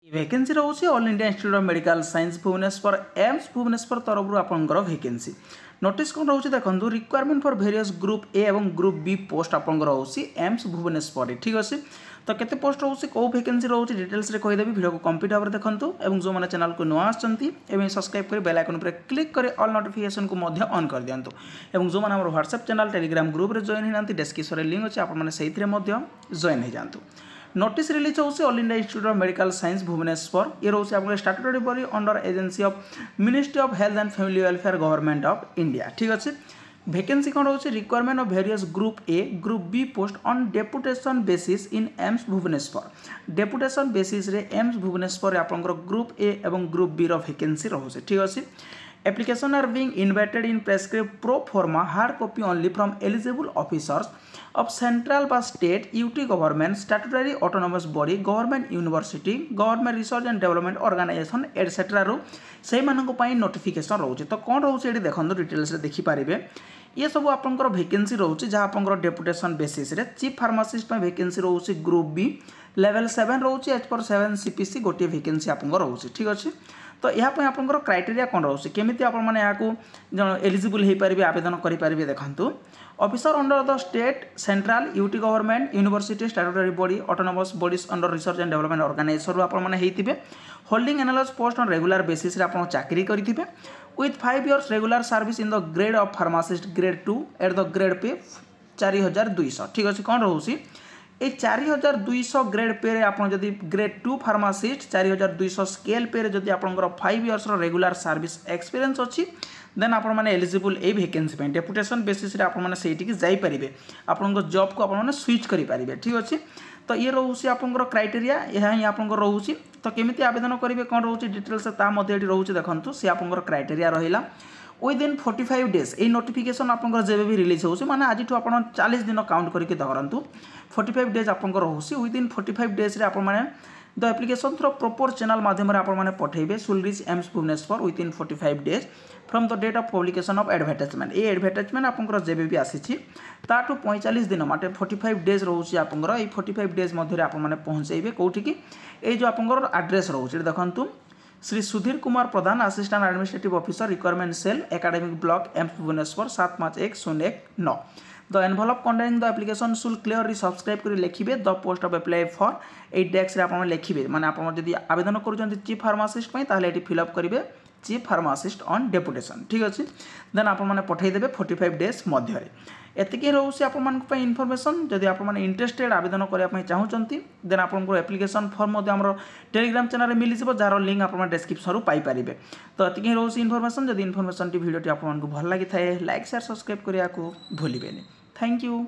Vacancy रोचे all India institute of medical science Bhubaneswar AIIMS Bhubaneswar तरफ आपंकर वैकेंसी नोटिस कौन रोचे देखो requirement for various group A और ग्रुप बी पोस्ट आपंकर रोचे एम्स भुवनेश्वर ठीक अच्छे तो केते पोस्ट रोचे कौ वैकेंसी रोचे डिटेल्स रे कहीदेवी वीडियो को कंप्लीट भाव देखो और जो मैंने चैनल को नुआ आसमें सब्सक्राइब कर बेल आइकन पर क्लिक कर ऑल नोटिफिकेशन को ऑन कर दिंतु और जो मैंने व्हाट्सएप चैनल टेलीग्राम ग्रुप रे जॉइन होना डिस्क्रिप्शन में लिंक अच्छे आपने जॉइन हो जातु नोटिस रिलीज होउछि all India institute of medical science Bhubaneswar ये रोचे आपन statutory body under agency of ministry of health and family welfare government of India ठीक अच्छे वैकेंसी कौन रोचे requirement of various group A group B post on deputation basis in AIIMS Bhubaneswar deputation basis रे AIIMS Bhubaneswar आपनकर group ए एवं group B रो vacancy रोचे ठीक अच्छे application are being invited in prescribed pro forma hard copy only from eligible officers of central or state UT government statutory autonomous body government university government research and development organization etc रो से मानक पई notification रोचे तो कौन रोचे ये देखो details रे देखि पारिबे ये सब आपंकर वैकेंसी रोचे जहाँ आपंकर डेपुटेशन बेसिस रे चीफ फार्मासिस्ट पे वैकेंसी रोचे ग्रुप बी लेवल 7 रोचे एज पर 7 CPC गोटे वैकेंसी आपंकर रोचे ठीक अच्छे तो यहाँ आपंकर क्राइटेरिया कौन रोचे केमिति आपण माने याकू एलिजिबल हो पारे आवेदन करें देखूँ officer under the state central UT government university statutory body autonomous bodies under research and development organization आपने होते holding analogous post on regular basis आप चाकरी करेंगे with 5 years regular service in the grade of pharmacist grade 2 at the grade pay 4200 ठीक अच्छे कौन रोचे ये 4200 ग्रेड पे आप ग्रेड 2 फार्मासिस्ट 4200 स्केल पे जदि आपंकर 5 years रेगुलर सर्विस एक्सपीरियंस अच्छी देन आप एलिजिबल ए वैकेंसी डेपुटेशन बेसिस आपठी जापरेंगे आपण जॉब को आपने स्विच करेंगे ठीक अच्छे तो ये रोचे आपंकर क्राइटेरिया यहाँ ही आपंकर रोचे तो केमिति आवेदन करेंगे कौन रोचे डिटेल्स रोचे देखो सी आपंकर क्राइटेरिया रहा विदिन 45 days ये नोटिफिकेशन आपंकर जब भी रिलीज हो माने आज आप 40 दिन काउंट करके धरतु 45 days आपंकर रोचे विदिन 45 days रे आपने the application through proper channel माध्यम आपने पठेबे should reach AIIMS Bhubaneswar within 45 days from the date of publication of advertisement ये एडवर्टाइजमेंट आपंकर जब भी आसी ताठू 45 दिन माटे 45 days रोचे आपंकर ये 45 days मध्य आपने पहुँचेबे कौटी की ये जो आपंकर एड्रेस रोचे देखंतु Shri Sudhir Kumar Pradhan assistant administrative officer requirement cell academic block AIIMS Bhubaneswar 751019 the envelope containing the application should clearly subscribe कर लिखिए the post of apply for 8 desk आप लिखिए माने आप आवेदन कर चीफ फार्मासिस्ट ये फिलअप करेंगे चीफ फार्मासिस्ट ऑन डेपुटेशन ठीक अच्छे देन आपने पठेदेवे 45 days मध्य एतिकी रोचे आपको इनफॉरमेशन जदि आप इंटरेस्टेड आवेदन करने चाहते देन आपको एप्लिकेशन फॉर्म टेलीग्राम चैनल में मिल जाए जार लिंक आप डिस्क्रिप्शन पाइपर तो एतिकी रोचे इनफॉरमेशन जदि इनफॉरमेशन वीडियो आपको भल लगी थाए लाइक शेयर सब्सक्राइब करने को भूलें थैंक यू।